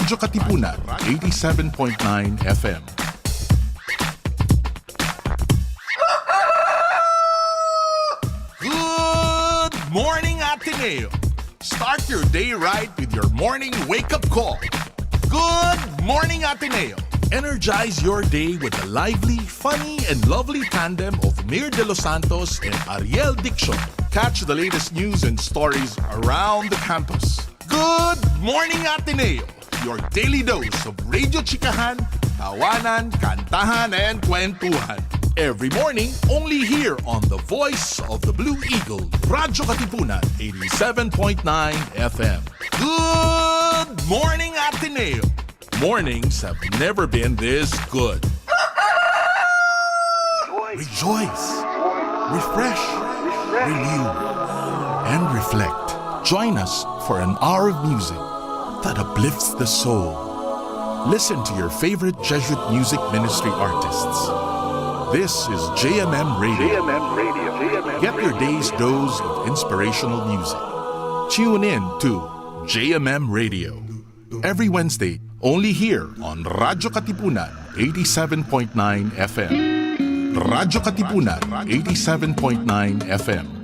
Radyo Katipunan, 87.9 FM. Good morning, Ateneo! Start your day right with your morning wake-up call. Good morning, Ateneo! Energize your day with the lively, funny, and lovely tandem of Mir de los Santos and Ariel Dicción. Catch the latest news and stories around the campus. Good morning, Ateneo! Your daily dose of radio chikahan, tawanan, kantahan, and kwentuhan. Every morning, only here on the voice of the Blue Eagle, Radyo Katipunan, 87.9 FM. Good morning, Ateneo! Mornings have never been this good. Rejoice, refresh, renew, and reflect. Join us for an hour of music that uplifts the soul. Listen to your favorite Jesuit music ministry artists. This is JMM Radio. Get your day's dose of inspirational music. Tune in to JMM Radio. Every Wednesday, only here on Radyo Katipunan, 87.9 FM. Radyo Katipunan, 87.9 FM.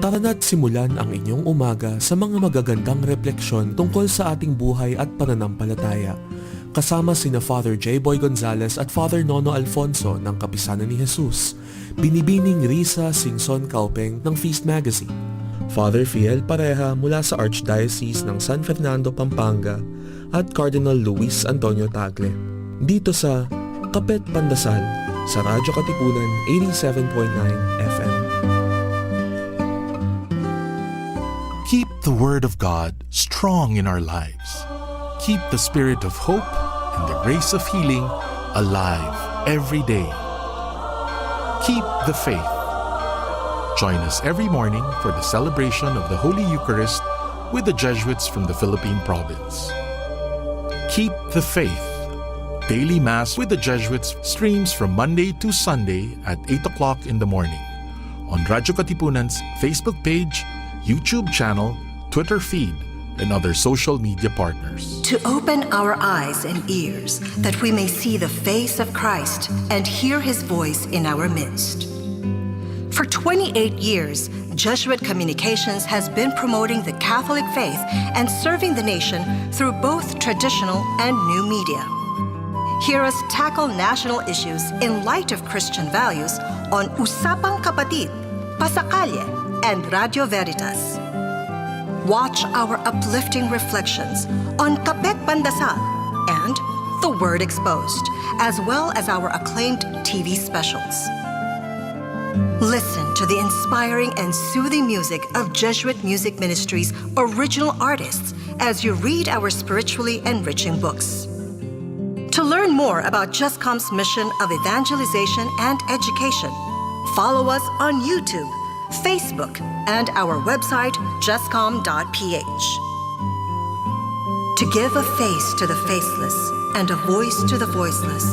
Tara na't simulan ang inyong umaga sa mga magagandang refleksyon tungkol sa ating buhay at pananampalataya. Kasama sina Father J. Boy Gonzales at Father Nono Alfonso ng Kapisanan ni Jesus, Binibining Risa Singson Kaupeng ng Feast Magazine, Father Fiel Pareha mula sa Archdiocese ng San Fernando, Pampanga, at Cardinal Luis Antonio Tagle. Dito sa Kapet Pandasal sa Radyo Katipunan 87.9 FM. Keep the Word of God strong in our lives. Keep the spirit of hope and the grace of healing alive every day. Keep the faith. Join us every morning for the celebration of the Holy Eucharist with the Jesuits from the Philippine province. Keep the faith. Daily Mass with the Jesuits streams from Monday to Sunday at 8 o'clock in the morning on Radyo Katipunan's Facebook page, YouTube channel, Twitter feed, and other social media partners. To open our eyes and ears that we may see the face of Christ and hear His voice in our midst. For 28 years, Jesuit Communications has been promoting the Catholic faith and serving the nation through both traditional and new media. Hear us tackle national issues in light of Christian values on Usapang Kapatid, Pasakalye, and Radio Veritas. Watch our uplifting reflections on Kapet Pandasal and The Word Exposed, as well as our acclaimed TV specials. Listen to the inspiring and soothing music of Jesuit Music Ministry's original artists as you read our spiritually enriching books. To learn more about JustCom's mission of evangelization and education, follow us on YouTube, Facebook, and our website, justcom.ph. To give a face to the faceless and a voice to the voiceless,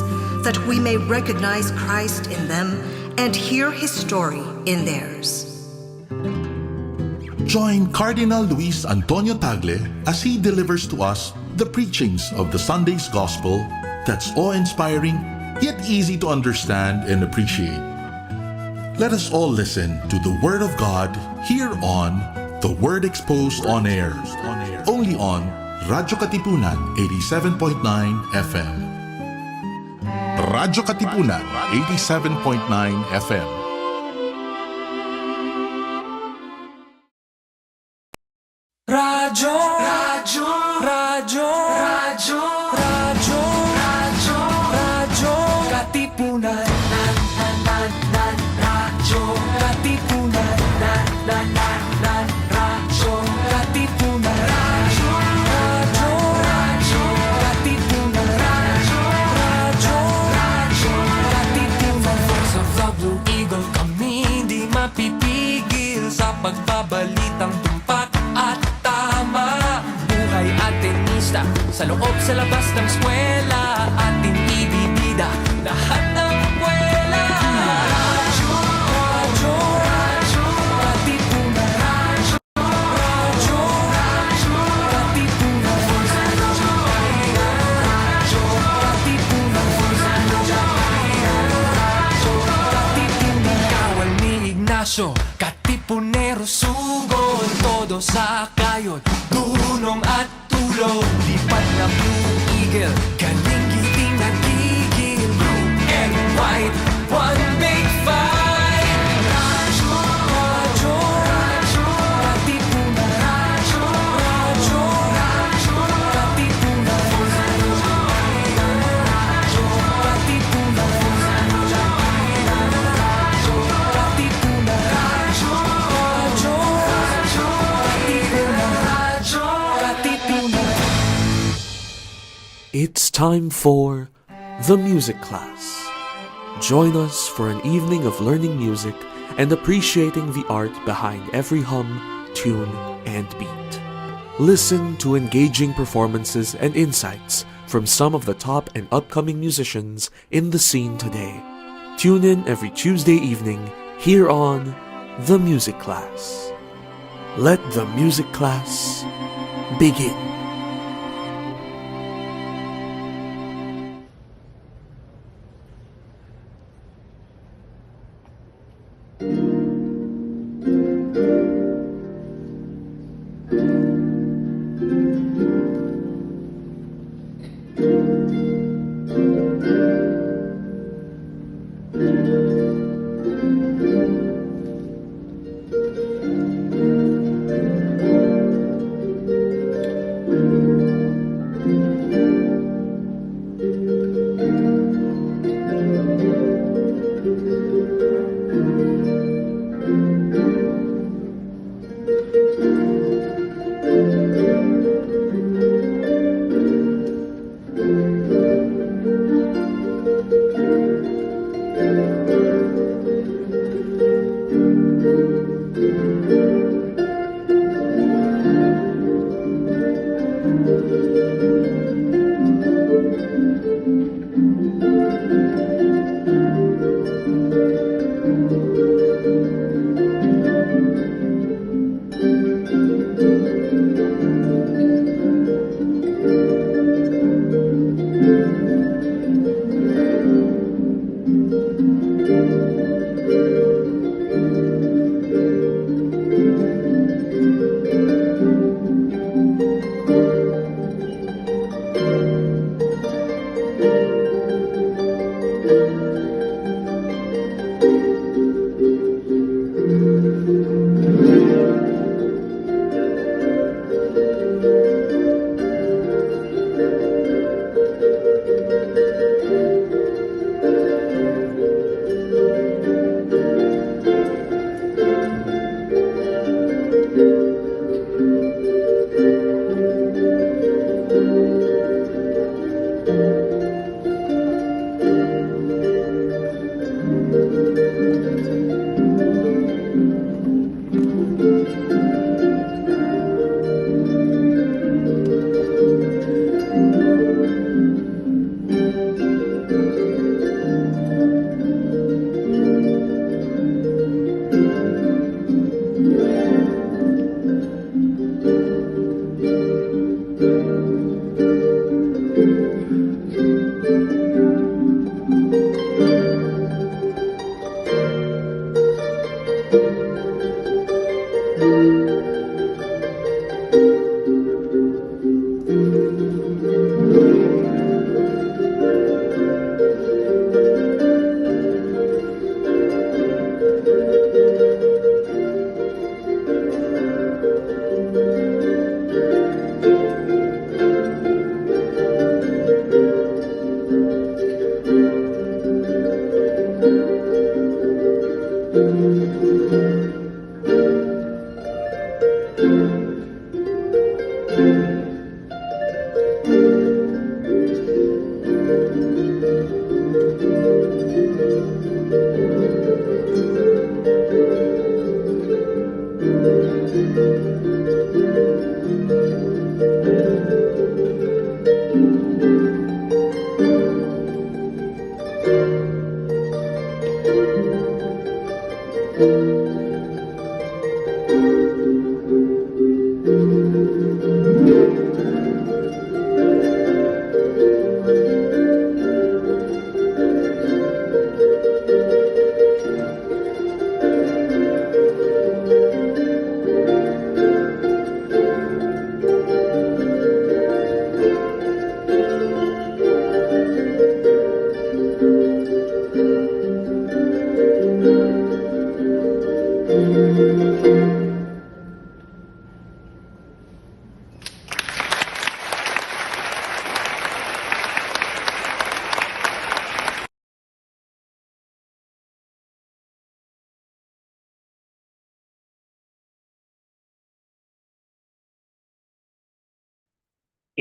that we may recognize Christ in them and hear His story in theirs. Join Cardinal Luis Antonio Tagle as he delivers to us the preachings of the Sunday's Gospel that's awe-inspiring, yet easy to understand and appreciate. Let us all listen to the Word of God here on The Word Exposed on Air, only on Radyo Katipunan 87.9 FM. Radyo Katipunan 87.9 FM. Radyo, Radyo, Radyo, Radyo, Radyo, Radyo, Radyo, Katipunan, Radyo, Katipunan, Radyo, Katipunan, Radyo, Radyo, Katipunan, Radyo, Katipunan. Voice of the Blue Eagle, kami di mapipigil sa pagbabalitang tumpak at tama. Buhay Atenista, sa loob sa labas ng eskwela, ating ibibida lahat ng kwela. Radyo, Radyo, Radyo, Katipunan, Radyo, Radyo, Radyo, Ignacio, Katipunero, Sugod, todo sa kayod, dunong at tulog, lipat na Blue Eagle, galing giting nagigil, blue and white, one big fight. Radyo, radyo, radyo, Katipunan, radyo, radyo, radyo, Katipunan, radyo, radyo, Katipunan, radyo, radyo, Katipunan, radyo, radyo, radyo, Katipunan, radyo, Katipunan. It's time for The Music Class. Join us for an evening of learning music and appreciating the art behind every hum, tune, and beat. Listen to engaging performances and insights from some of the top and upcoming musicians in the scene today. Tune in every Tuesday evening here on The Music Class. Let the music class begin.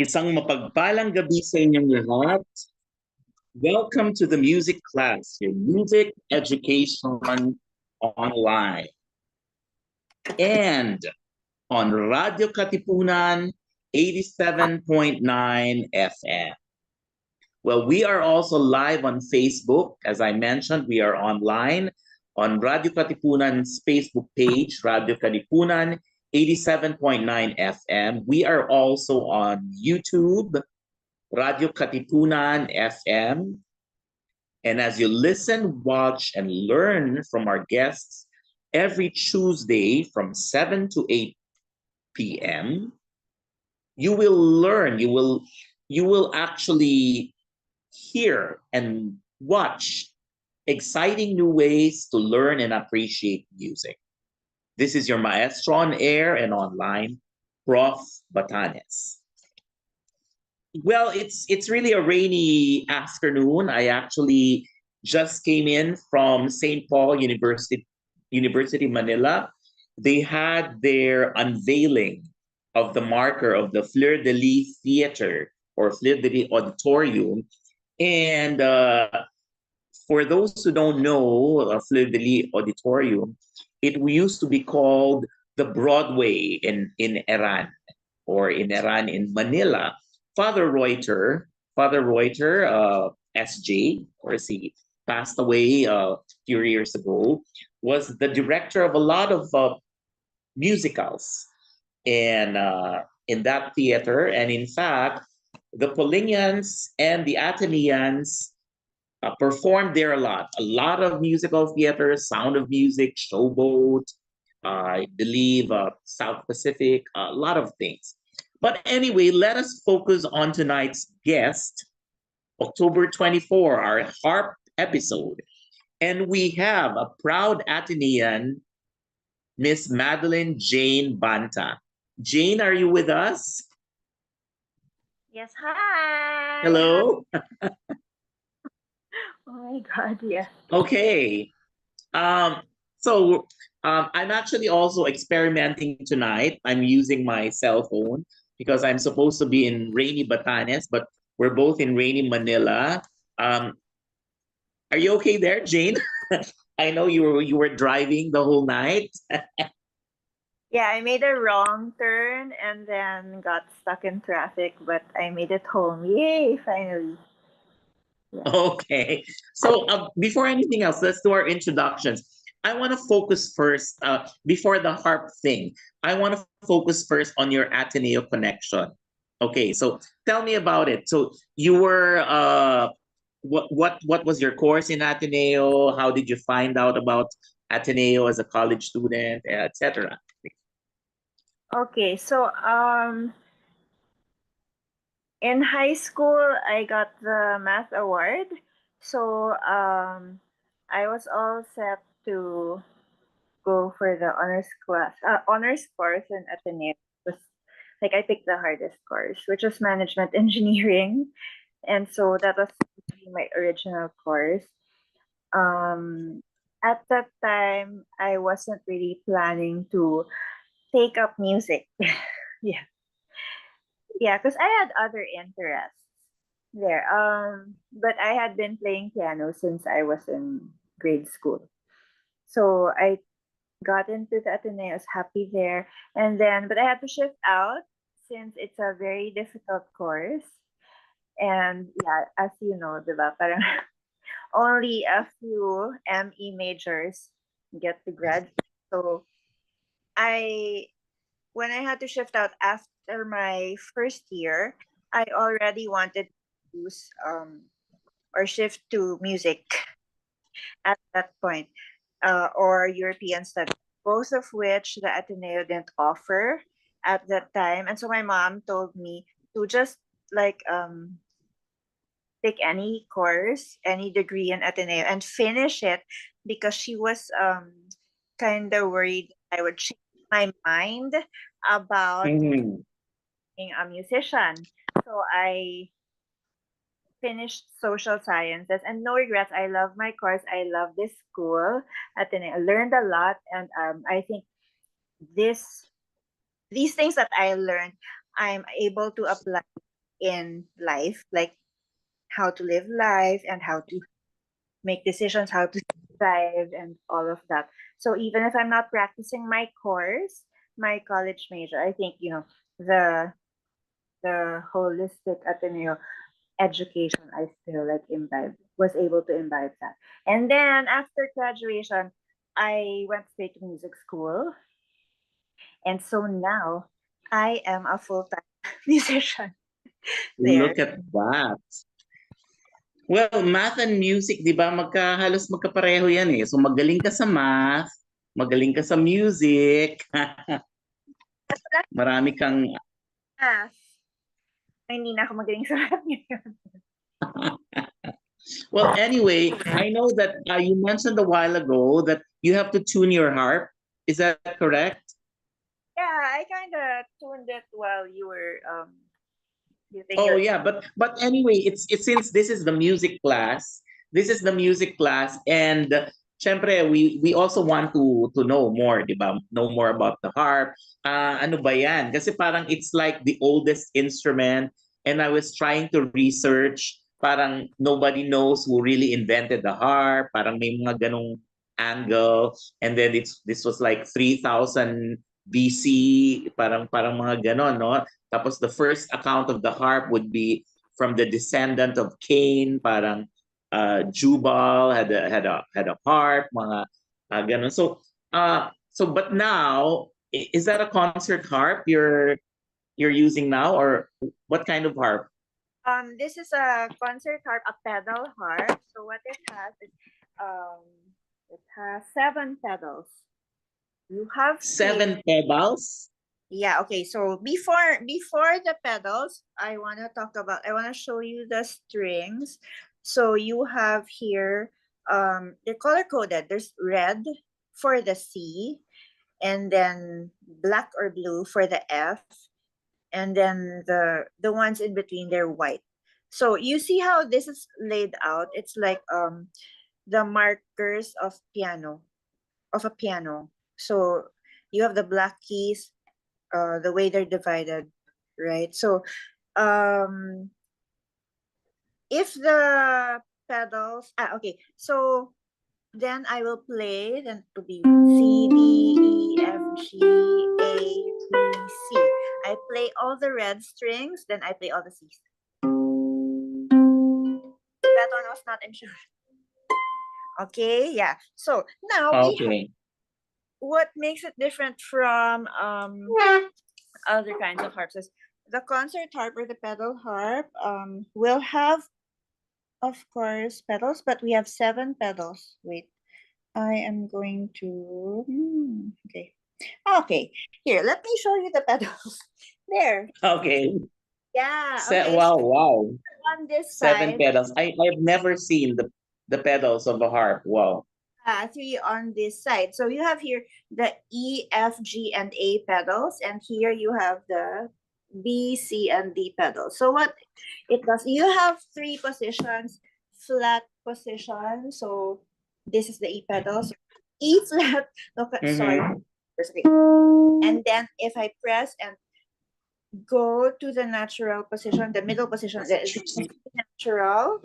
Isang mapagpalang gabi sa inyong lahat. Welcome to the music class, your music education online. And on Radyo Katipunan 87.9 FM. Well, we are also live on Facebook. As I mentioned, we are online on Radyo Katipunan's Facebook page, Radyo Katipunan 87.9 FM. We are also on YouTube, Radyo Katipunan FM. And as you listen, watch, and learn from our guests every Tuesday from 7 to 8 p.m., you will learn, you will actually hear and watch exciting new ways to learn and appreciate music. This is your maestro on air and online, Prof. Batanes. Well, it's really a rainy afternoon. I actually just came in from St. Paul University Manila. They had their unveiling of the marker of the Fleur de Lis Theater or Fleur de Lis Auditorium. And for those who don't know Fleur de Lis Auditorium, it used to be called the Broadway in Iran or in Iran in Manila. Father Reuter, SJ, of course, he passed away a few years ago, was the director of a lot of musicals and in that theater. And in fact, the Polinians and the Ateneans performed there a lot of musical theater, Sound of Music, Showboat, I believe South Pacific, a lot of things. But anyway, let us focus on tonight's guest, October 24, our harp episode. And we have a proud Atenean, Miss Madeleine Jane Banta. Jane, are you with us? Yes, hi. Hello. Oh my God, yes. Okay. So I'm actually also experimenting tonight. I'm using my cell phone because I'm supposed to be in rainy Batanes, but we're both in rainy Manila. Are you okay there, Jane? I know you were driving the whole night. Yeah, I made a wrong turn and then got stuck in traffic, but I made it home. Yay, finally. Okay. So before anything else, let's do our introductions. I want to focus first, before the harp thing, I want to focus first on your Ateneo connection. Okay, so tell me about it. So you were, what was your course in Ateneo? How did you find out about Ateneo as a college student, etc.? Okay, so in high school I got the math award. So I was all set to go for the honors course in Ateneo. It was like I picked the hardest course, which was management engineering, and so that was my original course. At that time, I wasn't really planning to take up music. Yeah, yeah, because I had other interests there. But I had been playing piano since I was in grade school, so I got into the Ateneo, I was happy there. And then, but I had to shift out since it's a very difficult course. And yeah, as you know, diba, parang only a few ME majors get to graduate. So I, when I had to shift out after my first year, I already wanted to use or shift to music at that point, or European studies, both of which the Ateneo didn't offer at that time. And so my mom told me to just like pick any course, any degree in Ateneo and finish it because she was kind of worried I would change my mind about Mhm. being a musician. So I finished social sciences and no regrets. I love my course. I love this school. Ateneo. I learned a lot, and I think this these things that I learned, I'm able to apply in life, like how to live life and how to make decisions, how to survive, and all of that. So even if I'm not practicing my course, my college major, I think the holistic Ateneo education, I still like was able to imbibe that. And then after graduation, I went straight to music school, and so now I am a full-time musician there. Look at that. Well, math and music, di ba, halos magkapareho yan eh. So magaling ka sa math, magaling ka sa music, marami kang... Math. Hindi na ako magaling sa math ngayon. Well, anyway, I know that you mentioned a while ago that you have to tune your harp. Is that correct? Yeah, I kind of tuned it while you were using Oh your... yeah, but anyway, it's since this is the music class. This is the music class, and syempre we also want to know more, di ba? Know more about the harp. Ano ba yan? Kasi parang it's like the oldest instrument, and I was trying to research. Parang nobody knows who really invented the harp. Parang may mga ganong angle, and then this was like 3000 BC. Parang mga ganon, no? Tapos the first account of the harp would be from the descendant of Cain, parang Jubal had a harp, mga ganun. So but now is that a concert harp you're using now, or what kind of harp? This is a concert harp, a pedal harp. So what it has is it has 7 pedals. You have 7 pedals? Yeah, okay. So before the pedals, I want to show you the strings. So you have here they're color coded. There's red for the C, and then black or blue for the F, and then the ones in between, they're white. So you see how this is laid out? It's like the markers of a piano. So you have the black keys, the way they're divided, right? So if the pedals, okay, so then I will play, then it will be C, D, E, F, G, A, B, C. I play all the red strings, then I play all the C's. That one was not insured. Okay, yeah. So now what makes it different from other kinds of harps is the concert harp or the pedal harp will have, of course, pedals, but we have 7 pedals. Wait, I am going to okay, here, let me show you the pedals. There. Okay. Yeah, okay. Wow. On this 7 side, pedals. I've never seen the pedals of a harp. Wow. 3 on this side. So you have here the E, F, G, and A pedals, and here you have the B, C, and D pedals. So what it does, you have 3 positions, flat position. So this is the E pedals. E flat, sorry. And then if I press and go to the natural position, the middle position, the natural,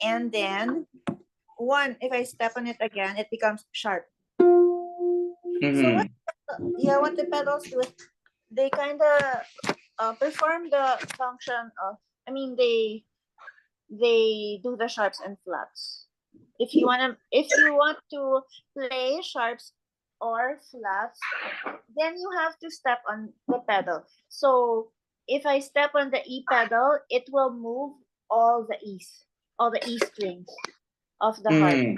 and then if I step on it again, it becomes sharp. So what the pedals do is they kind of perform the function of, they do the sharps and flats. If you want to play sharps or flats, then you have to step on the pedal. So if I step on the E pedal, it will move all the E strings of the harp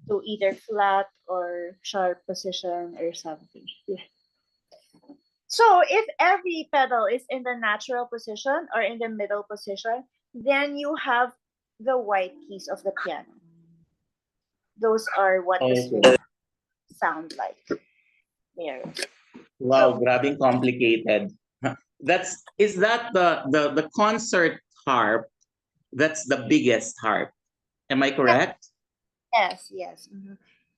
to either flat or sharp position or something. Yeah. So if every pedal is in the natural position or in the middle position, then you have the white keys of the piano. Those are what the strings sound like. There. Wow, grabbing complicated. Is that the concert harp? That's the biggest harp. Am I correct? Yes. Mm-hmm.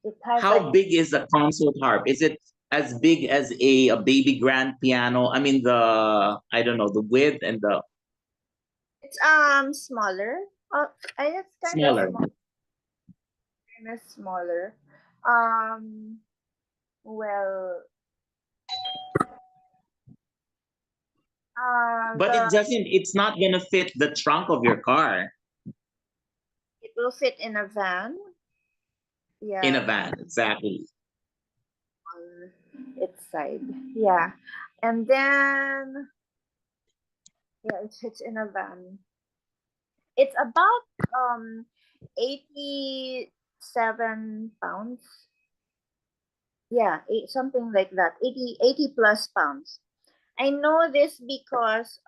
It has How big is a consort harp? Is it as big as a baby grand piano? I mean I don't know, the width and the it's smaller. It's kind of smaller. small, kind of smaller. Um, well, But it's not gonna fit the trunk of your car it will fit in a van. in a Yeah, van, exactly. on its side. Yeah, and then yeah, it fits in a van. It's about 87 pounds. Yeah, something like that. 80 plus pounds. I know this because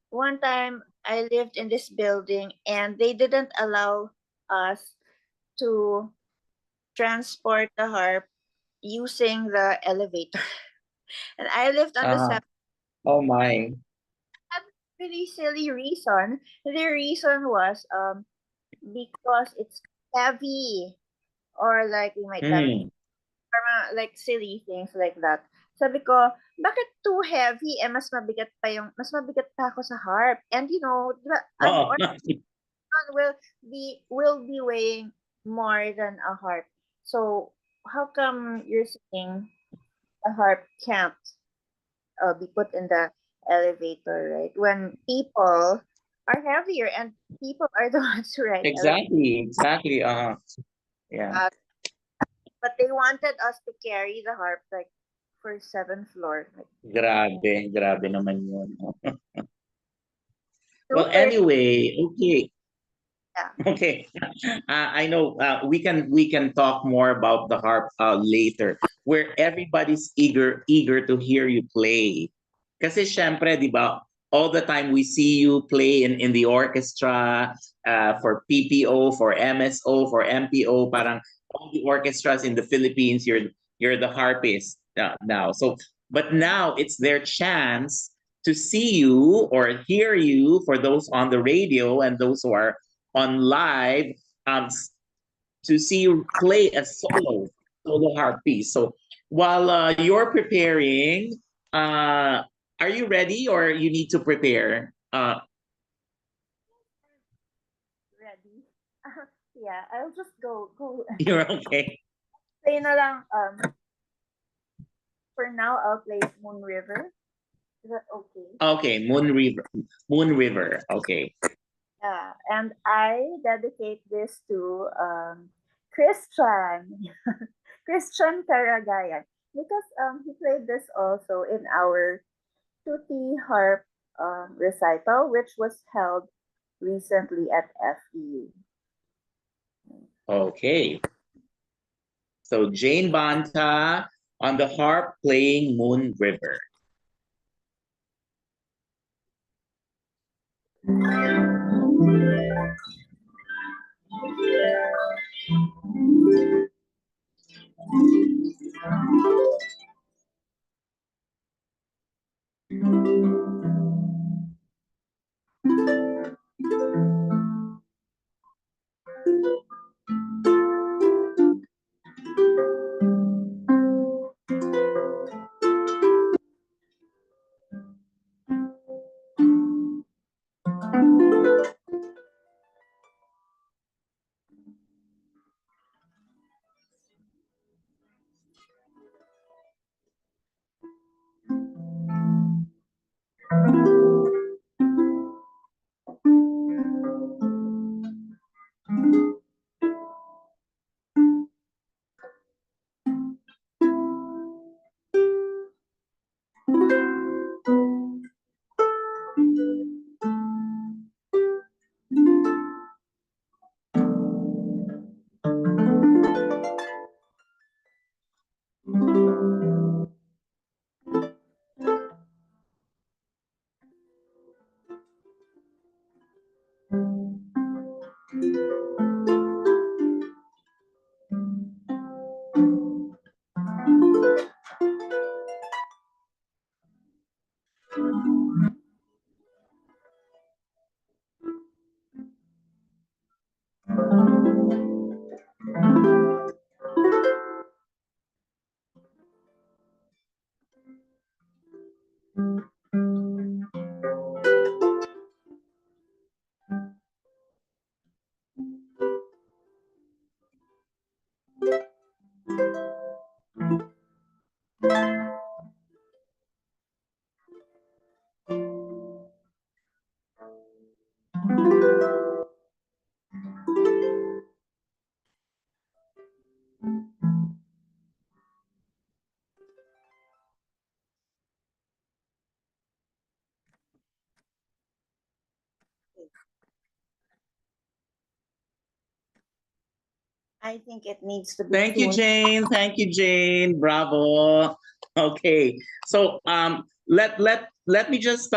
one time I lived in this building and they didn't allow us to transport the harp using the elevator. And I lived on the Uh, seventh. oh my. Really silly reason. The reason was because it's heavy, or like we might damage, Hmm. or like silly things like that. Sabi ko, bakit too heavy? Mas mabigat pa ako sa harp. And you know, an Oh, organ will be weighing more than a harp. So how come you're saying a harp can't be put in the elevator, right? When people are heavier and people are the ones who ride elevator. exactly. Yeah. Uh, but they wanted us to carry the harp like for seventh floor. Like Grabe naman yun. Well, super, anyway, okay. yeah. Okay, I know we can talk more about the harp later, where everybody's eager to hear you play. Kasi syempre, di ba, all the time we see you play in the orchestra, for PPO, for MSO, for MPO, parang all the orchestras in the Philippines, you're the harpist now. So, but now it's their chance to see you or hear you for those on the radio and those who are on live, to see you play a solo harp piece. So while you're preparing, are you ready or you need to prepare? Ready. Yeah, I'll just go. You're okay. Play na lang. For now, I'll play Moon River. Is that okay? Okay, Moon River. Okay. Yeah, and I dedicate this to Christian, Christian Caragayan, because he played this also in our tutti harp recital, which was held recently at FEU. Okay. So Jane Banta on the harp playing Moon River. I think it needs to be Thank you, tuned. Jane. Thank you, Jane. Bravo. Okay. So let me just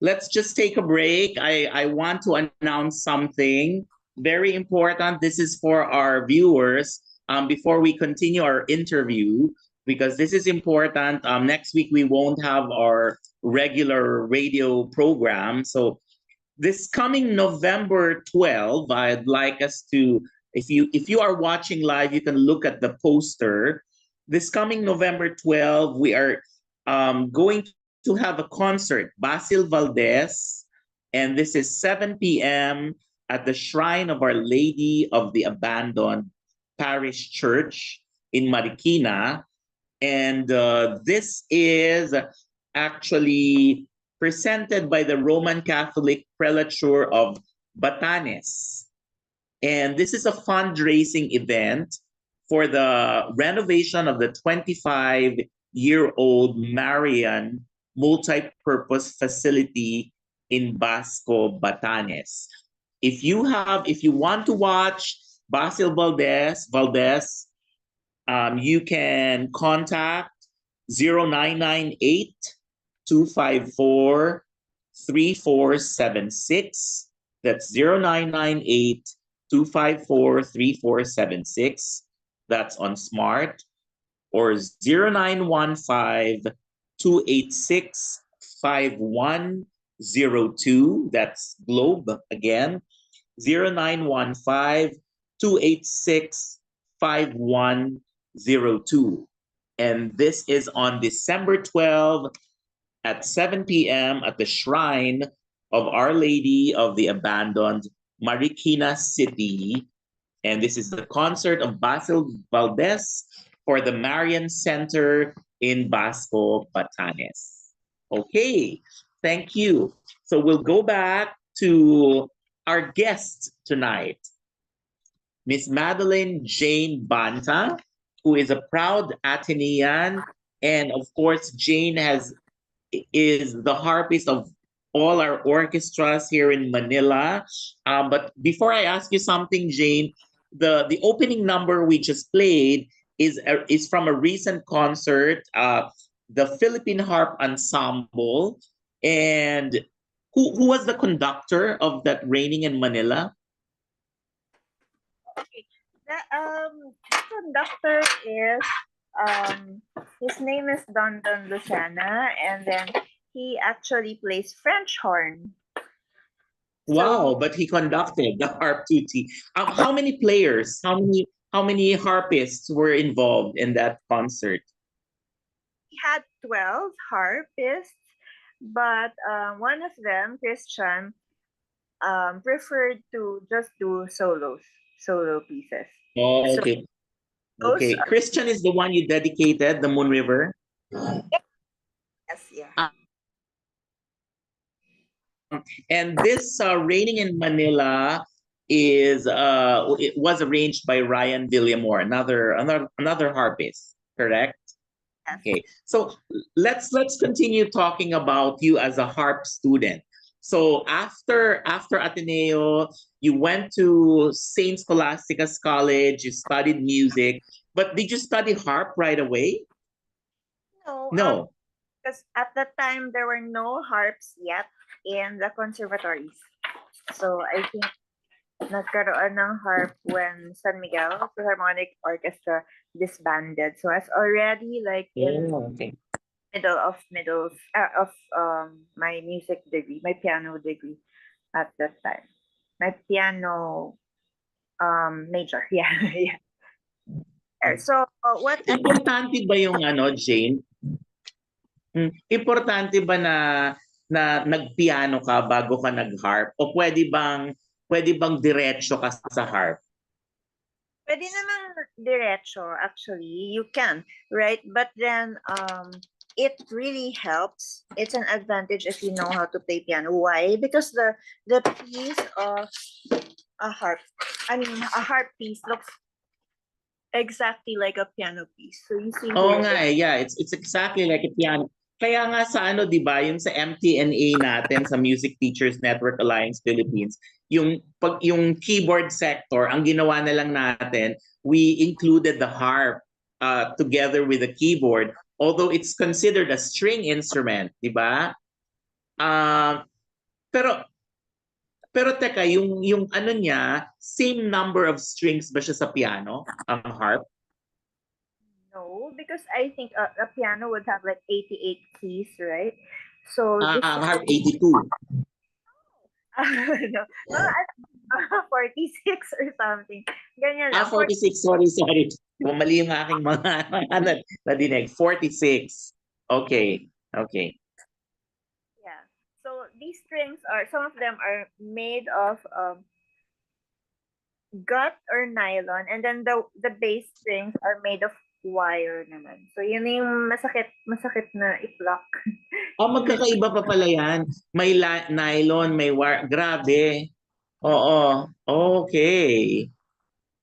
let's just take a break. I want to announce something very important. This is for our viewers before we continue our interview, because this is important. Next week we won't have our regular radio program. So this coming November 12, I'd like us to, if you are watching live, you can look at the poster. This coming November 12, we are going to have a concert, Basil Valdez, and this is 7 p.m. at the Shrine of Our Lady of the Abandoned Parish Church in Marikina. And this is actually presented by the Roman Catholic Prelature of Batanes. And this is a fundraising event for the renovation of the 25-year-old Marian multi-purpose facility in Basco, Batanes. If you want to watch Basil Valdez, you can contact 0998 254 3476. That's 0998 254 3476. That's on Smart. Or 0915 286 5102. That's Globe again. 0915 286 5102. And this is on December 12 at 7 p.m. at the Shrine of Our Lady of the Abandoned, Marikina City. And this is the concert of Basil Valdez for the Marian Center in Basco, Batanes. Okay, thank you. So we'll go back to our guest tonight, Miss Madeleine Jane Banta, who is a proud Atenean. And of course, Jane is the harpist of all our orchestras here in Manila. But before I ask you something, Jane, the opening number we just played is from a recent concert, the Philippine Harp Ensemble. And who was the conductor of that Raining in Manila? The conductor is his name is Don Lucena, and then he actually plays French horn. Wow, but he conducted the harp tutti. How many players? How many harpists were involved in that concert? He had 12 harpists, but one of them, Christian, preferred to just do solo pieces. Oh, okay. Okay. Christian is the one you dedicated, the Moon River. Yes, yeah. And this Raining in Manila is it was arranged by Ryan Villamore, another harpist, correct? Yes. Okay. So let's continue talking about you as a harp student. So after Ateneo, you went to Saint Scholastica's College, you studied music, but did you study harp right away? No. Because at that time there were no harps yet in the conservatories. So I think nagkaroon ng harp when San Miguel Philharmonic Orchestra disbanded. So I was already like in middle of my music degree, my piano degree at that time. My piano major. Yeah. Yeah. So what Importante ba yung Jane? Importante ba na nagpiano ka bago ka nag-harp, o pwede bang diretso ka sa harp? Pwede namang diretso, actually. You can, right? But then it really helps. It's an advantage if you know how to play piano. Why? Because the piece of a harp piece looks exactly like a piano piece. So you see Oh nga, yeah, it's exactly like a piano. Kaya nga sa ano, 'di ba, yung sa MTNA natin sa Music Teachers Network Alliance Philippines, yung keyboard sector, ang ginawa na lang natin, we included the harp together with the keyboard, although it's considered a string instrument, 'di ba? Uh, pero pero teka, yung ano niya, same number of strings ba siya sa piano, ang harp? No, because I think a piano would have like 88 keys, right? So this Ang is harp 82. no, mga 46 or something. Ganyan lang. 46, sorry. Mali yung aking mga nadinig. 46. Okay. Yeah. So these strings are, some of them are made of gut or nylon, and then the bass strings are made of wire naman. So yun yung masakit na i-pluck. Magkakaiba pa pala yan. May nylon, may wire. Grabe. Oo. Okay.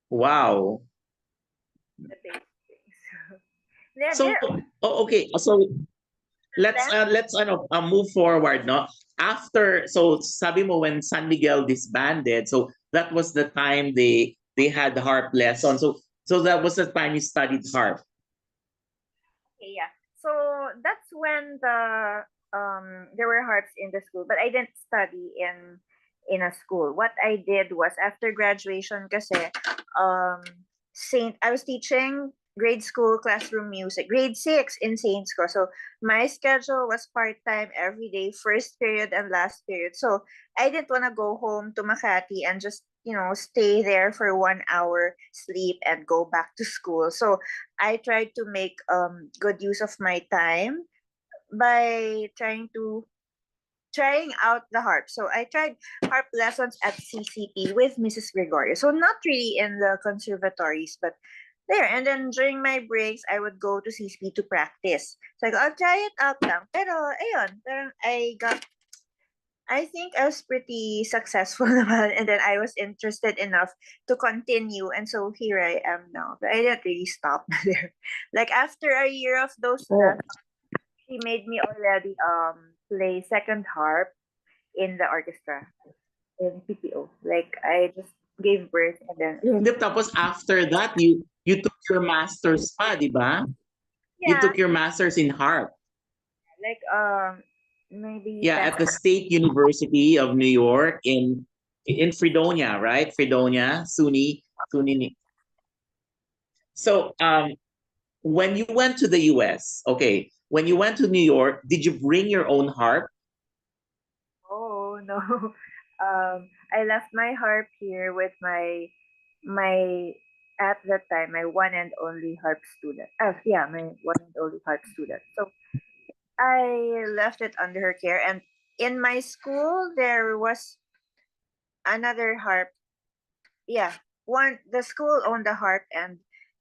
Wow. The bass strings. They're, So, okay. So, let's move forward, no? After, so sabi mo when San Miguel disbanded, so that was the time they had the harp lesson. So that was the time you studied harp. okay, yeah. So that's when there were harps in the school, but I didn't study in a school. What I did was after graduation kasi I was teaching grade school classroom music, grade 6 in Saints ko. So my schedule was part-time every day, first period and last period. So I didn't want to go home to Makati and just, stay there for 1 hour, sleep, and go back to school. So I tried to make good use of my time by trying out the harp. So I tried harp lessons at CCP with Mrs. Gregorio. So not really in the conservatories, but there. And then during my breaks, I would go to CCP to practice. So I'll try it out lang. Pero ayun, parang I think I was pretty successful naman, and then I was interested enough to continue, and so here I am now. But I didn't really stop there. Like after a year of those lessons, she made me already play second harp in the orchestra in PPO. Like I just gave birth and then Tapos after that, you took your master's pa, di ba? You yeah, took your master's in harp. like maybe Yeah, at the State University of New York in Fredonia, right? Fredonia, SUNY. So when you went to the US, okay, when you went to New York, did you bring your own harp? oh no. I left my harp here with my at that time my one and only harp student. Yeah, my one and only harp student. So I left it under her care, and in my school there was another harp. Yeah, the school owned the harp, and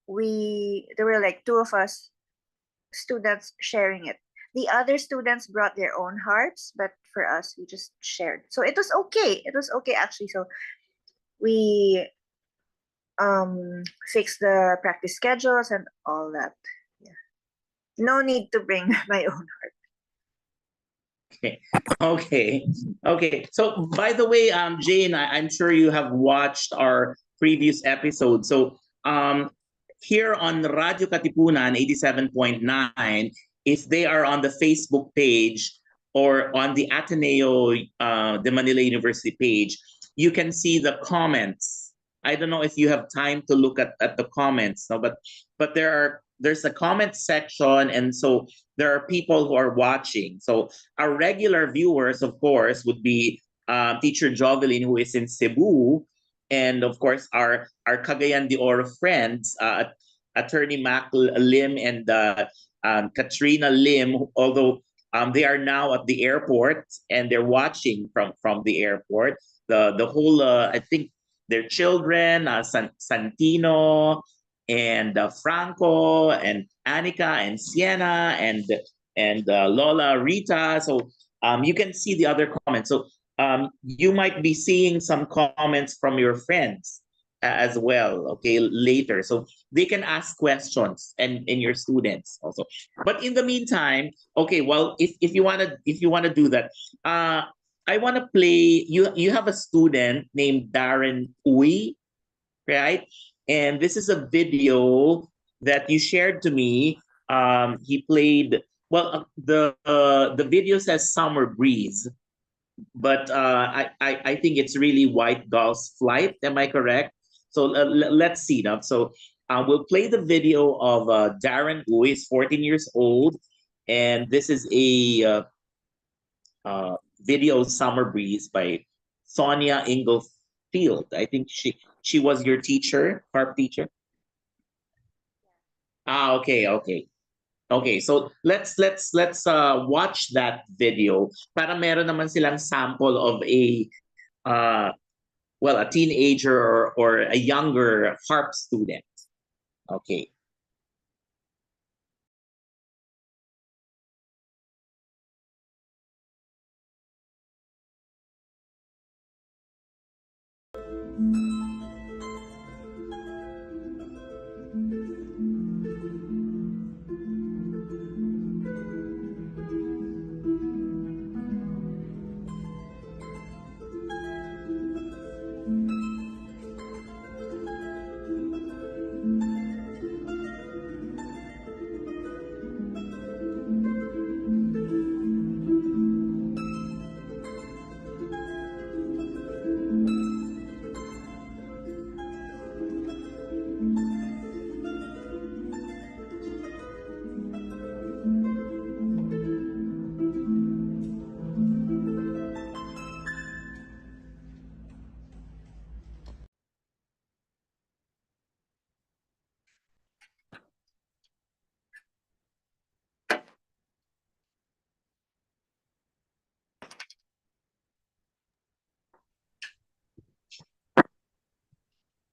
there were like two of us students sharing it. The other students brought their own harps, but for us we just shared. So it was okay. It was okay actually. So we fixed the practice schedules and all that. Yeah. No need to bring my own harp. Okay. So, by the way, Jane, I'm sure you have watched our previous episode. So, here on Radio Katipunan 87.9, if they are on the Facebook page or on the Ateneo, the Manila University page, you can see the comments. I don't know if you have time to look at the comments, no, but there's a comment section, and so there are people who are watching. So our regular viewers, of course, would be Teacher Jovelyn, who is in Cebu, and of course our Cagayan de Oro friends, Attorney Mac Lim and Katrina Lim, although they are now at the airport and they're watching from the airport. The whole I think their children, Santino and Franco and Annika and Sienna and Lola Rita. So you can see the other comments. So you might be seeing some comments from your friends. as well, okay, later. So they can ask questions and your students also. But in the meantime, okay, well, if you wanna do that, I wanna play. You have a student named Darren Uy, right? And this is a video that you shared to me. He played. Well, the video says "Summer Breeze," but I think it's really White Gull's Flight. Am I correct? So let's see now. So we'll play the video of Darren, who is 14 years old, and this is a video "Summer Breeze" by Sonia Inglefield. I think she was your teacher, harp teacher. Ah, okay, okay. Okay, so let's watch that video para meron naman silang sample of a uh well, a teenager or a younger harp student. Okay.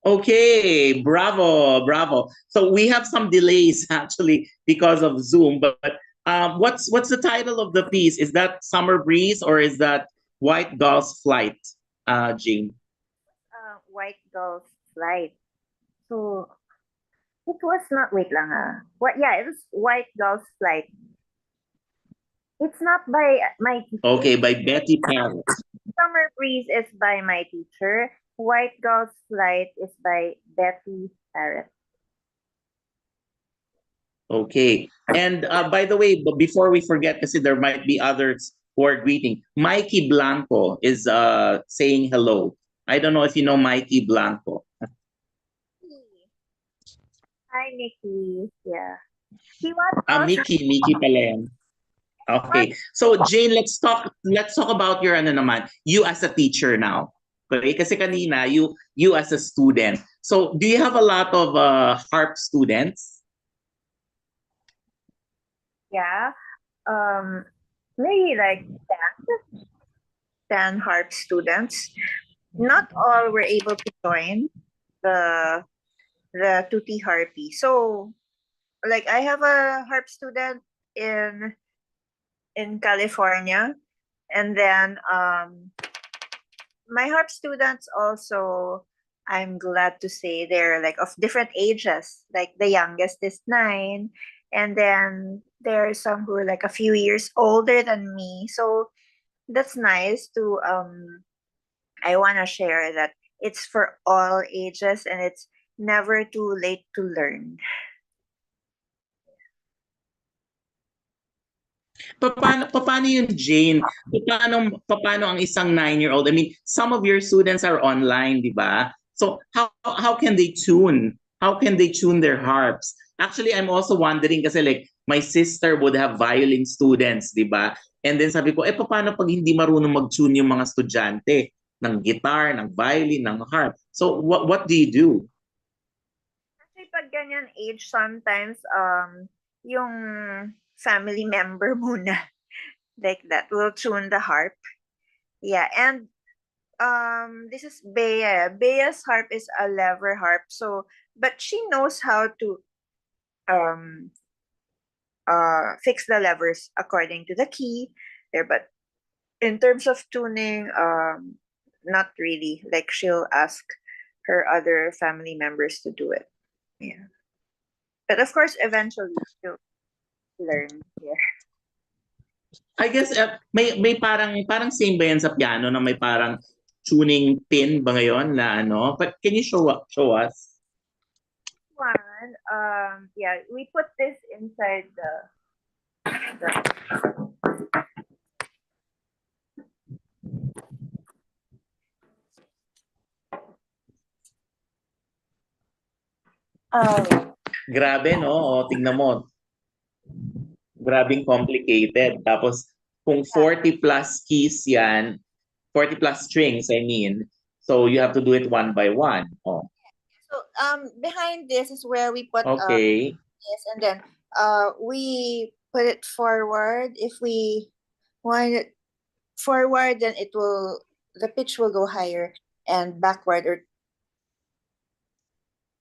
Okay, bravo, bravo. So we have some delays actually because of Zoom, but what's the title of the piece? Is that Summer Breeze or is that White Gull's Flight, Jane? White Gull's Flight. So it was not. Wait lang ah. What? Yeah, it was White Gull's Flight. It's not by my teacher. Okay, by Betty Parrott. Summer Breeze is by my teacher. White Gull's Flight is by Betty Parrott. Okay. And by the way, before we forget, kasi there might be others who are greeting. Mikey Blanco is saying hello. I don't know if you know Mikey Blanco. Hi, Nikki. Yeah. He was Mickey pala yan. Okay. So Jane, let's talk about your ano naman, you as a teacher now. Okay? Kasi kanina you as a student. So do you have a lot of harp students? Yeah. Maybe like 10 harp students. Not all were able to join the Tutti Harpy. So like I have a harp student in California, and then my harp students also, I'm glad to say, they're like of different ages. Like the youngest is 9, and then there are some who are like a few years older than me. So that's nice to I want to share that it's for all ages and it's never too late to learn. Paano yun, Jane? Paano ang isang 9-year-old? I mean, some of your students are online, di ba? So how can they tune? How can they tune their harps? Actually, I'm also wondering kasi like my sister would have violin students, di ba? And then sabi ko, paano pag hindi marunong mag-tune yung mga estudyante ng guitar, ng violin, ng harp? So what do you do? Actually, pag ganyan age, sometimes yung family member muna like that will tune the harp. Yeah, and this is Bea. Bea's harp is a lever harp, so but she knows how to fix the levers according to the key there, but in terms of tuning, not really. Like she'll ask her other family members to do it. Yeah. But of course, eventually she'll learn. Yeah. I guess may parang same ba yan sa piano na may parang tuning pin ba ngayon na ano? But can you show us? One, yeah, we put this inside the Grabe, no? O, tignan mo. Grabing complicated. Tapos, kung 40 plus keys yan, 40 plus strings, I mean, so you have to do it one by one. Oh. So behind this is where we put Okay. this, and then we put it forward. If we want it forward, then the pitch will go higher, and backward or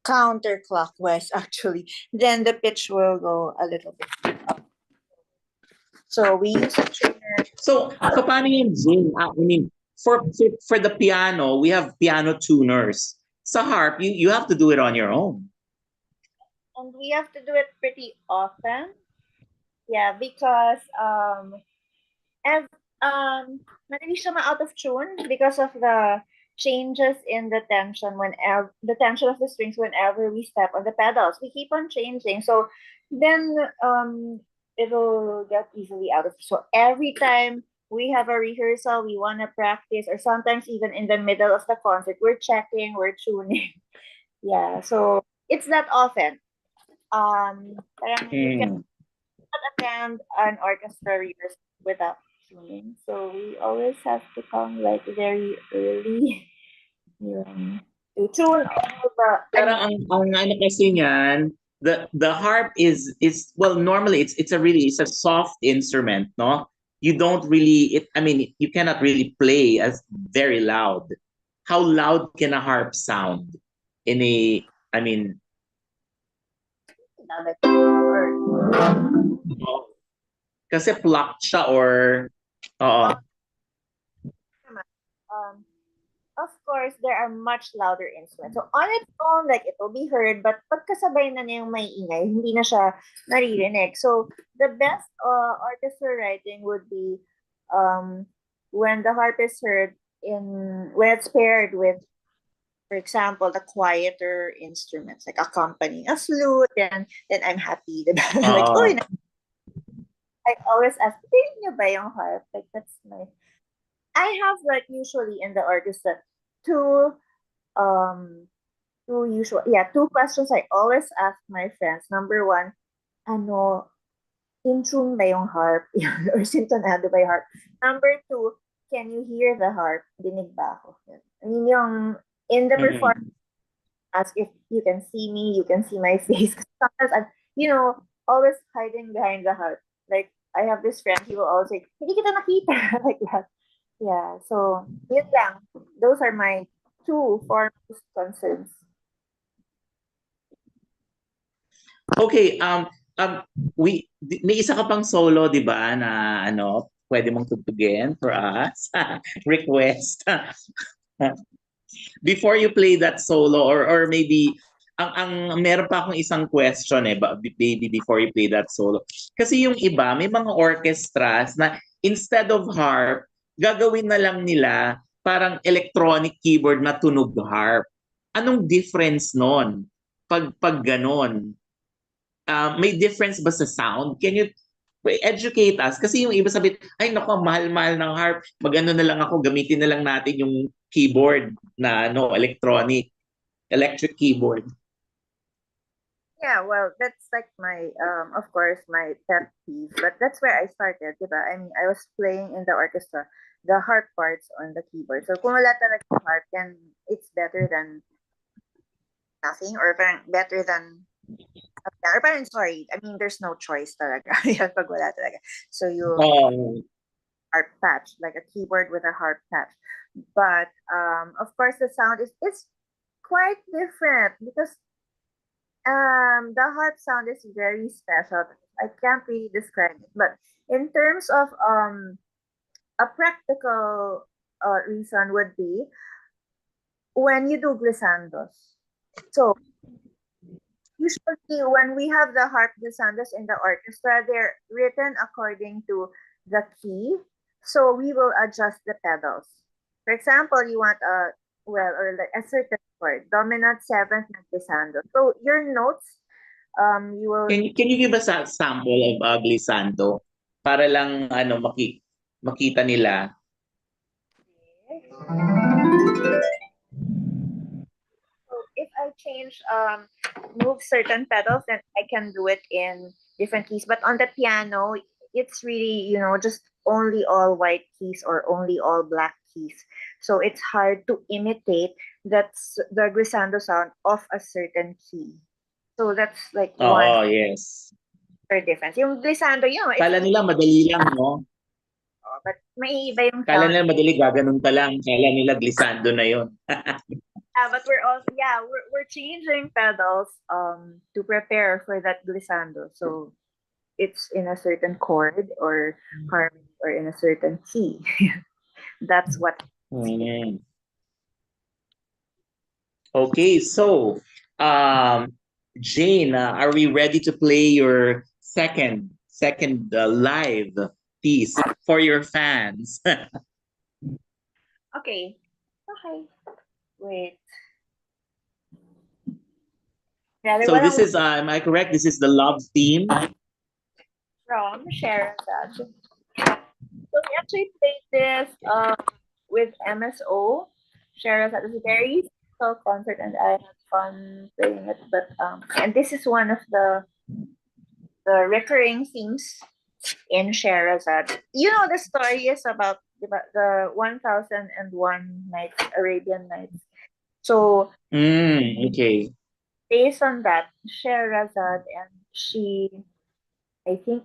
counterclockwise actually, then the pitch will go a little bit up. So we use a tuner. So paano yung Jing? I mean, for the piano, we have piano tuners. Sa harp, you have to do it on your own. And we have to do it pretty often. Yeah, because madali siya out of tune because of the changes in the tension the tension of the strings whenever we step on the pedals. We keep on changing. So then it'll get easily out of tune. So every time we have a rehearsal, we want to practice, or sometimes even in the middle of the concert, we're checking, we're tuning. Yeah, so it's that often. Parang you cannot attend an orchestra rehearsal without tuning. So we always have to come like very early to tune all the. Parang ang ano kasi niyan, the harp is well, normally it's a soft instrument, no? You don't really you cannot really play as very loud. How loud can a harp sound in a kasi plucked siya or of course, there are much louder instruments. So on its own, like, it will be heard, but pagkasabay na niya yung may ingay, hindi na siya naririnig. So the best orchestra writing would be when the harp is heard when it's paired with, for example, the quieter instruments, like accompanying a flute, then I'm happy. Like, oh, I always ask, tingin niyo ba yung harp? Like, that's my... I have, like, usually in the orchestra, two questions I always ask my friends. Number one, in tune ba yung harp? Or sintonado ba yung harp? Number two, can you hear the harp? Dinig ba ako? I mean, in the performance, ask if you can see me, you can see my face. Sometimes I'm, always hiding behind the harp. Like, I have this friend, he will always say, hindi kita nakita, like that. Yeah, so yun lang. Those are my two foremost concerns. Okay, may isa ka pang solo, 'di ba, na pwede mong tugtugin for us? Request. Before you play that solo or maybe ang meron pa akong isang question baby before you play that solo. Kasi yung iba, may mga orchestras na instead of harp, gagawin na lang nila parang electronic keyboard na tunog harp. Anong difference nun? Pag ganon? May difference ba sa sound? Can you educate us? Kasi yung iba sabi, ay naku, mahal-mahal ng harp. Mag-ano na lang ako, gamitin na lang natin yung keyboard na electric keyboard. Yeah, well, that's like my, of course, my pet peeve. But that's where I started, diba? I mean, I was playing in the orchestra, the harp parts on the keyboard. So kung wala talaga yung harp, then it's better than nothing, or better than, or parang sorry, I mean, there's no choice talaga. Yan, pag wala talaga. So you harp patch, like a keyboard with a harp patch. But of course, the sound is quite different because the harp sound is very special. I can't really describe it, but in terms of a practical reason would be when you do glissandos. So usually when we have the harp glissandos in the orchestra, they're written according to the key. So we will adjust the pedals. For example, you want a certain chord, dominant seventh na glissando. So your notes, you will. Can you give us a sample of glissando para lang makita nila? So if I move certain pedals, then I can do it in different keys. But on the piano, it's really, just only all white keys or only all black keys. So it's hard to imitate the glissando sound of a certain key. So that's like one Oo, yes. difference. Yung glissando, it's Kala nila madali lang, no? but may iba yung Kala sound. nila madali, gaganon ka lang. Kala nila glissando na yon. But we're changing pedals to prepare for that glissando. So it's in a certain chord or harmony or in a certain key. That's what. Mm. Okay, so Jane, are we ready to play your second live piece for your fans? Okay. Wait. So this is, am I correct? This is the love theme. From Sherazad. So we actually played this with MSO. Sherazad is a very special concert, and I had fun playing it. But and this is one of the recurring themes in Sherazad. The story is about the 1001 Nights, Arabian Nights. So Okay. based on that, Sherazad and I think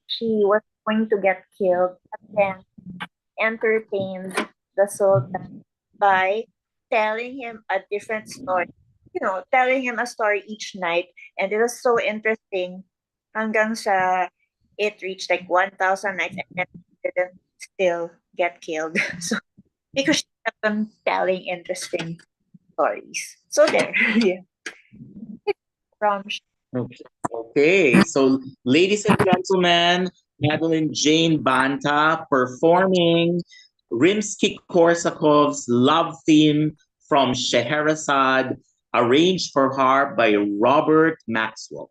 she was going to get killed, but then entertained the Sultan by telling him a different story. Telling him a story each night, and it was so interesting. Hanggang sa it reached like 1,000 nights, and then didn't still get killed. So because she kept on telling interesting stories. So there, yeah. From Okay, so ladies and gentlemen, Madeleine Jane Banta performing Rimsky-Korsakov's love theme from Scheherazade, arranged for harp by Robert Maxwell.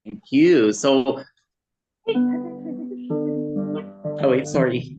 Thank you. So, oh wait, sorry.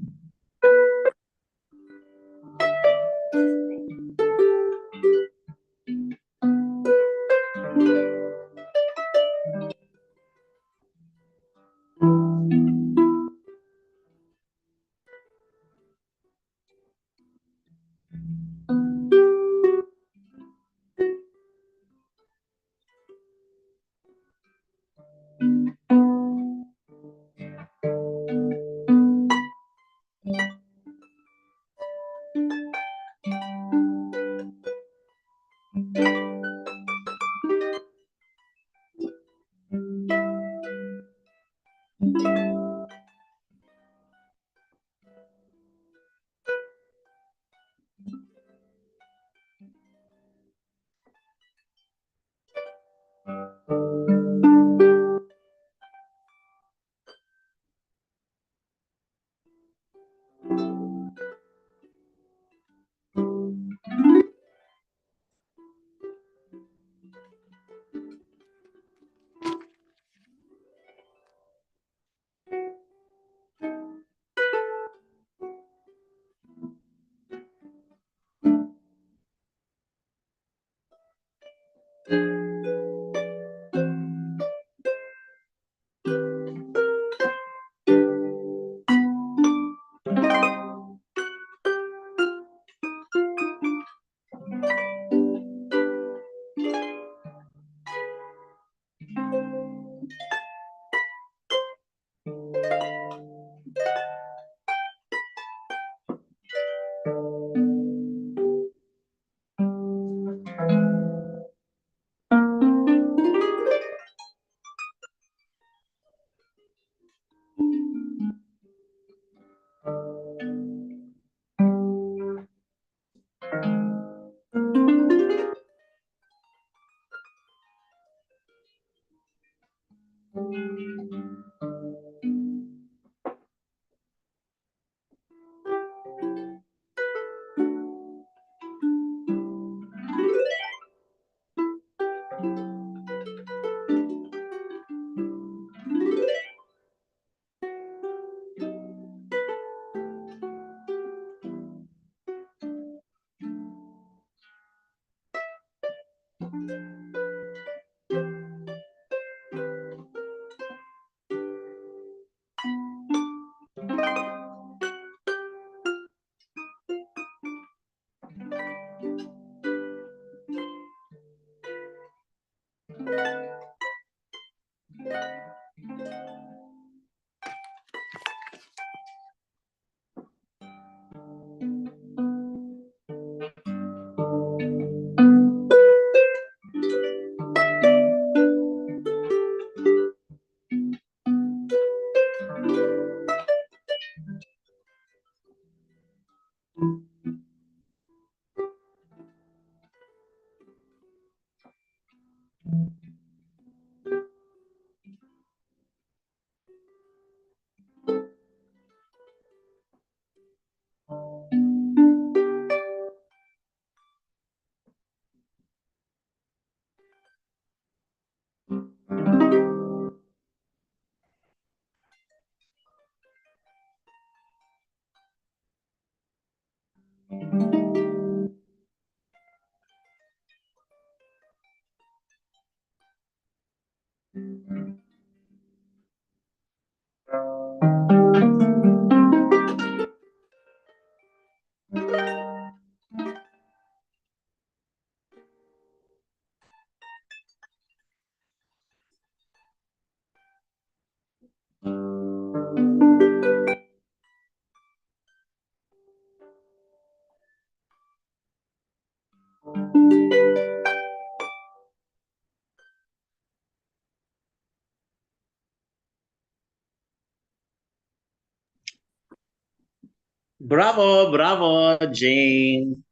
Bravo, bravo, Jane.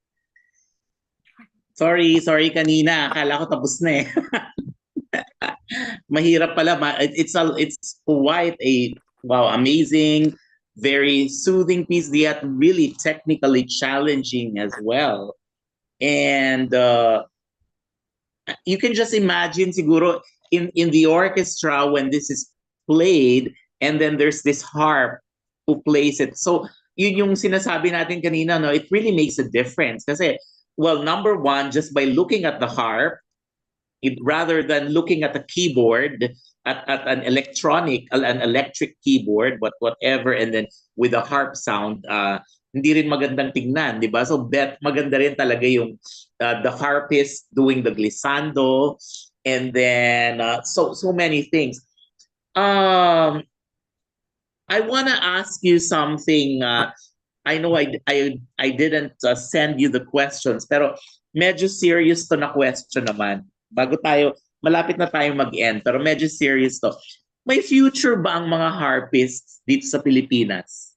Sorry kanina. Akala ko tapos na eh. Mahirap pala. It's quite a, wow, amazing, very soothing piece, yet really technically challenging as well. And you can just imagine siguro in the orchestra when this is played and then there's this harp who plays it. So yun yung sinasabi natin kanina, no, it really makes a difference kasi, well, number one, just by looking at the harp, rather than looking at a keyboard, at an electric keyboard, but whatever, and then with a harp sound, hindi rin magandang tingnan, di ba? So maganda rin talaga yung the harpist doing the glissando, and then so many things. I want to ask you something. I know I didn't send you the questions, pero medyo serious to na question naman. Bago tayo, malapit na tayo mag-end, pero medyo serious to. May future ba ang mga harpists dito sa Pilipinas?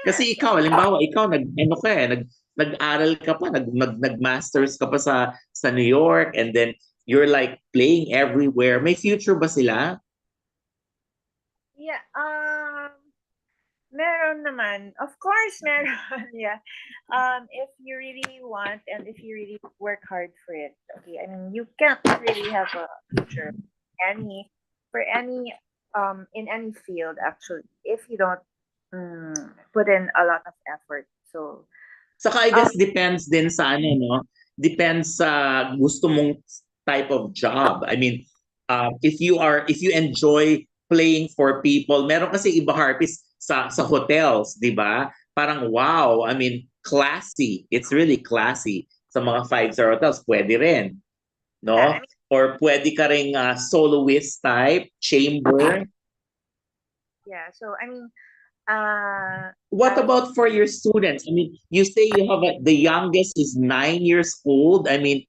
Kasi ikaw, halimbawa, ikaw nag-aral ka pa, nag-masters ka pa sa New York, and then you're like playing everywhere. May future ba sila? Yeah, meron naman. Of course, meron. Yeah. If you really want and if you really work hard for it, okay. I mean, you can't really have a future for any in any field actually if you don't put in a lot of effort. So, Saka I guess depends din sa ano, no? Depends sa gusto mong type of job. I mean, if you enjoy playing for people, meron kasi iba harpist sa hotels, di ba? Parang wow, I mean, classy. It's really classy. Sa mga five-star hotels, pwede rin. No? I mean, Or pwede ka ring soloist type, chamber. yeah. So I mean, What about for your students? I mean, you say you have the youngest is 9 years old. I mean,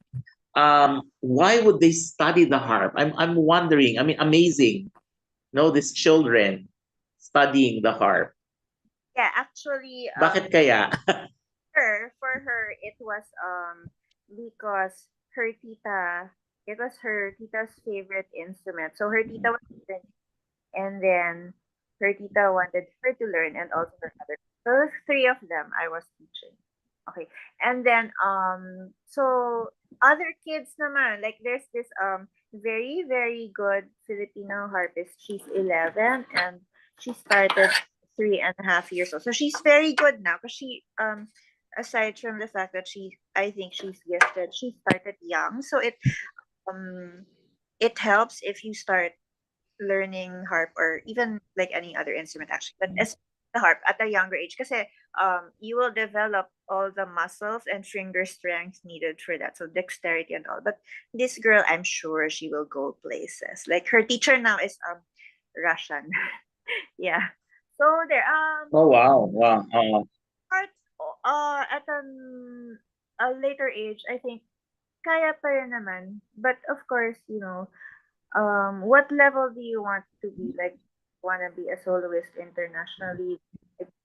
why would they study the harp? I'm wondering. I mean, amazing. No, these children studying the harp. yeah. Actually, Bakit kaya? for her, it was because her tita, it was her tita's favorite instrument. So her tita was learning, and then her tita wanted her to learn, and also her mother. So there's three of them I was teaching. Okay, and then so other kids naman, like there's this very very good Filipino harpist. She's 11, and she started 3.5 years old. So she's very good now because she aside from the fact that I think she's gifted, she started young. So it helps if you start learning harp or even like any other instrument actually, but as the harp at a younger age kasi you will develop all the muscles and finger strength needed for that, so dexterity and all. But this girl, I'm sure she will go places. Like her teacher now is Russian. Yeah. So there Oh wow, wow. part at a later age, I think kaya pa rin naman. But of course, what level do you want to be? Like, want to be a soloist internationally?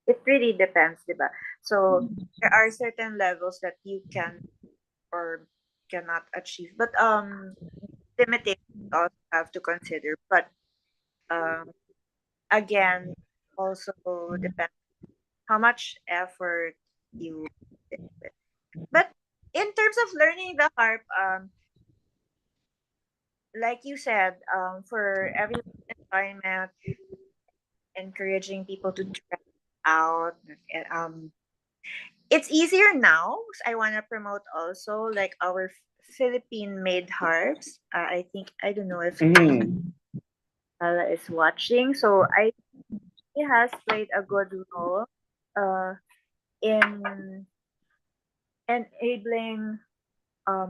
It really depends, diba? So there are certain levels that you can or cannot achieve, but limitations you also have to consider. But again, also depends how much effort you put into it. But in terms of learning the harp, like you said, for everyone's environment, encouraging people to try out. It's easier now. 'Cause I want to promote also like our Philippine-made harps. I think I don't know if Mhm. Ella is watching. So it has played a good role in enabling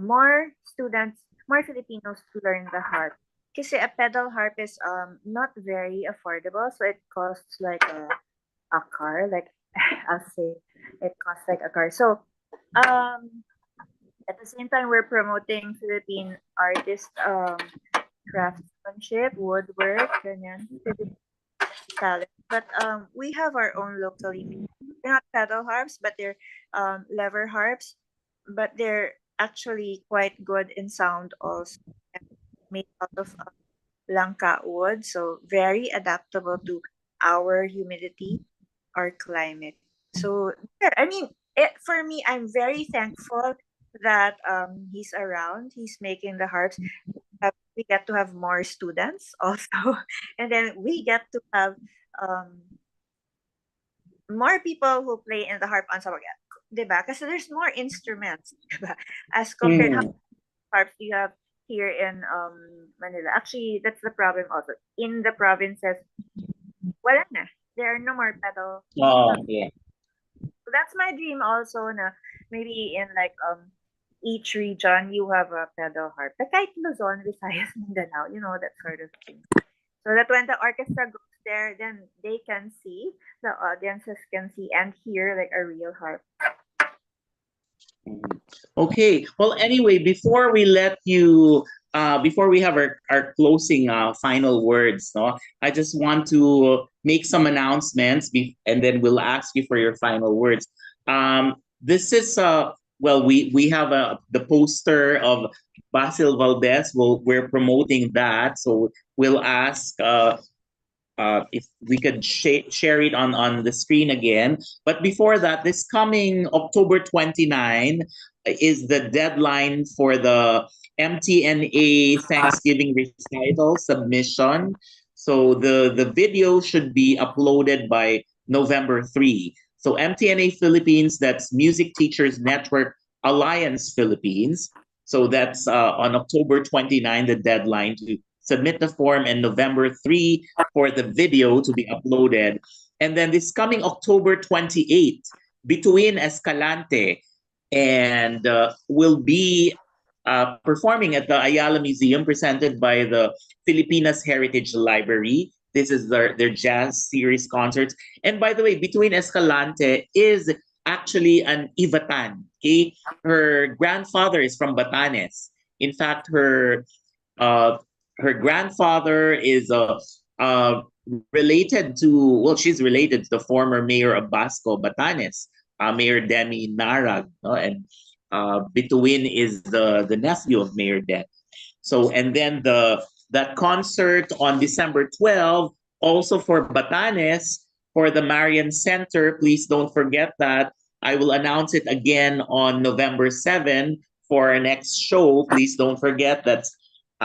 more students, more Filipinos to learn the harp. Kasi a pedal harp is not very affordable, so it costs like a car. Like I'll say, it costs like a car. So at the same time, we're promoting Philippine artist craftsmanship, woodwork, ganyan, Philippine talent. But we have our own locally made. They're not pedal harps, but they're lever harps. But they're actually quite good in sound also, and made out of langka wood, so very adaptable to our humidity or climate. So yeah, I mean, for me, I'm very thankful that he's around. He's making the harps. We get to have more students also, and then we get to have um, more people who play in the harp ensemble. Diba? Kasi there's more instruments, diba? As compared how Mm. harps you have here in Manila. Actually, that's the problem also. In the provinces, wala na. There are no more pedal. Oh, yeah. So that's my dream also na maybe in like each region you have a pedal harp. Like kahit Luzon, Visayas, Mindanao, that sort of thing. So that when the orchestra goes there, then they can see, the audiences can see and hear like a real harp. Okay. Well, anyway, before we let you, before we have our closing final words, no, I just want to make some announcements, and then we'll ask you for your final words. This is well, we have the poster of Basil Valdez. We're promoting that, so we'll ask if we could share it on the screen again. But before that, this coming October 29 is the deadline for the MTNA Thanksgiving recital submission. So the video should be uploaded by November 3. So MTNA Philippines, that's Music Teachers Network Alliance Philippines, So that's on October 29, the deadline to submit the form, and November 3 for the video to be uploaded. And then this coming October 28, Between Escalante, and will be performing at the Ayala Museum, presented by the Filipinas Heritage Library. This is their jazz series concerts. And by the way, Between Escalante is actually an Ivatan. Okay? Her grandfather is from Batanes. In fact, uh, her grandfather is related to, well, she's related to the former mayor of Basco, Batanes, Mayor Demi Narag, no? And Bituin is the nephew of Mayor Demi. So, and then that concert on December 12, also for Batanes, for the Marian Center. Please don't forget that. I will announce it again on November 7 for our next show. Please don't forget that's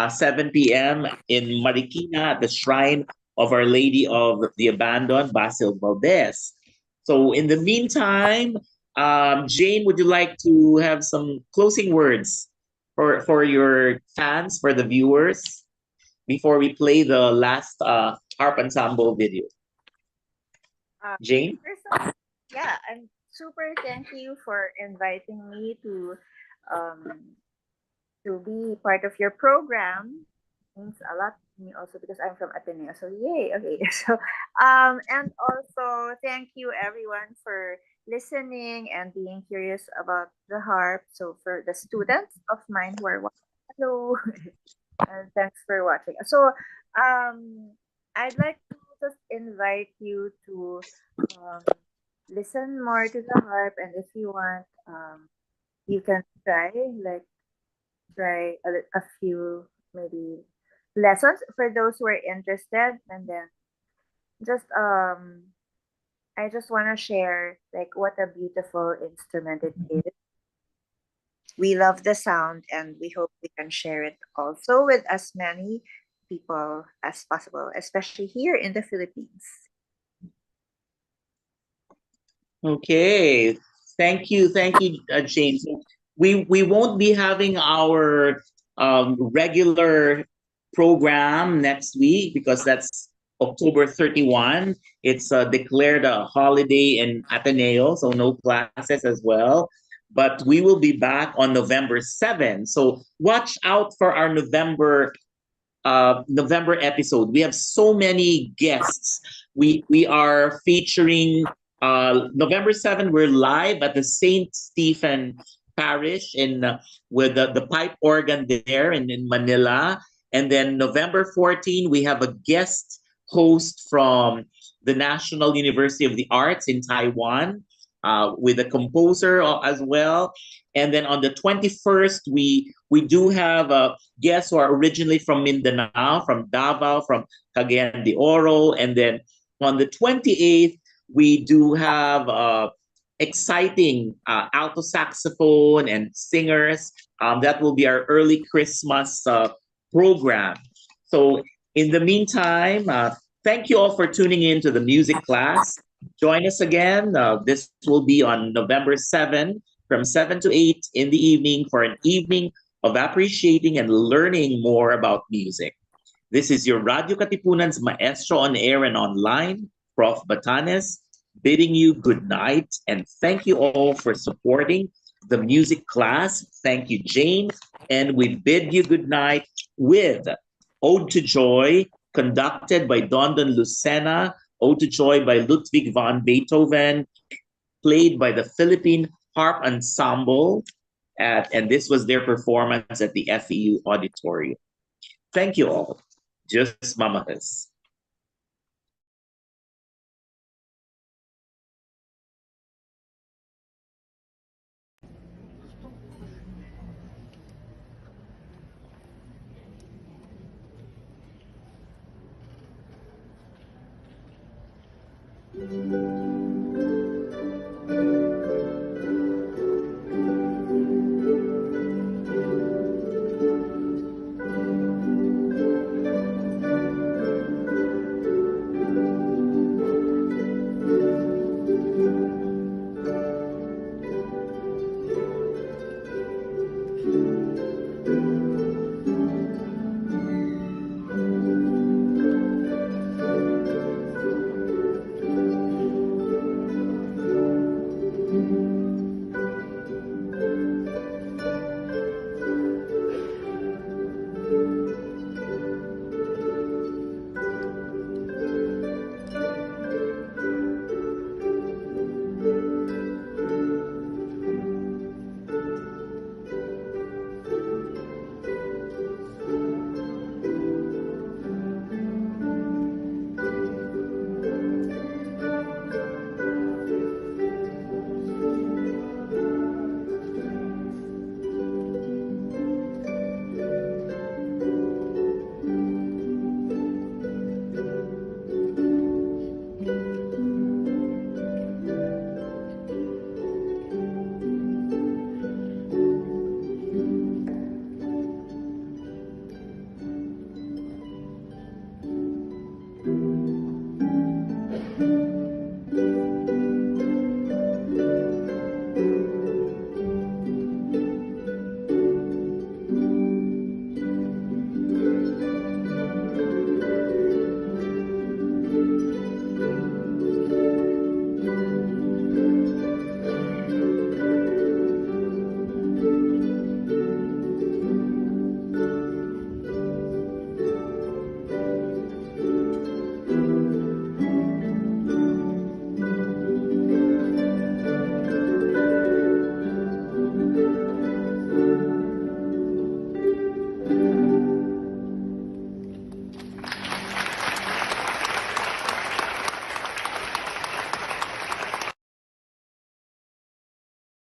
7 p.m. in Marikina at the Shrine of Our Lady of the Abandoned, Basil Valdez. So in the meantime, Jane, would you like to have some closing words for your fans, for the viewers, before we play the last harp ensemble video? Jane? First of all, yeah, I'm super thank you for inviting me um, to be part of your program. Means a lot to me also because I'm from Ateneo. So yay, okay. So and also thank you everyone for listening and being curious about the harp. So for the students of mine who are watching, hello, and thanks for watching. So I'd like to just invite you to um, listen more to the harp, and if you want, you can try a few maybe lessons for those who are interested, and then just I just want to share like what a beautiful instrument it is. We love the sound, and we hope we can share it also with as many people as possible, especially here in the Philippines. Okay. Thank you, Jane. So we won't be having our regular program next week because that's October 31. It's declared a holiday in Ateneo, so no classes as well. But we will be back on November 7. So watch out for our November episode. We have so many guests. We are featuring November 7. We're live at the Saint Stephen Parish in with the pipe organ there in Manila. And then November 14, we have a guest host from the National University of the Arts in Taiwan, with a composer as well. And then on the 21st, we do have guests who are originally from Mindanao, from Davao, from Cagayan de Oro. And then on the 28th, we do have exciting alto saxophone and singers. That will be our early Christmas program. So in the meantime, thank you all for tuning in to the music class. Join us again. This will be on November 7 from 7 to 8 in the evening for an evening of appreciating and learning more about music. This is your Radyo Katipunan's maestro on air and online, Prof. Batanes, bidding you good night, and thank you all for supporting the music class. Thank you, Jane. And we bid you good night with Ode to Joy, conducted by Dondon Lucena, Ode to Joy by Ludwig van Beethoven, played by the Philippine Harp Ensemble, and this was their performance at the FEU Auditorium. Thank you all. Just mamakas.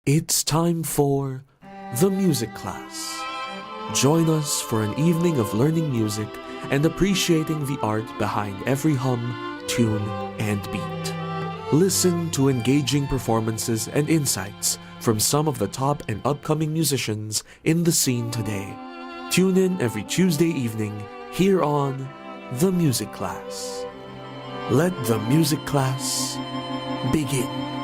It's time for The Music Class. Join us for an evening of learning music and appreciating the art behind every hum, tune, and beat. Listen to engaging performances and insights from some of the top and upcoming musicians in the scene today. Tune in every Tuesday evening here on The Music Class. Let the music class begin.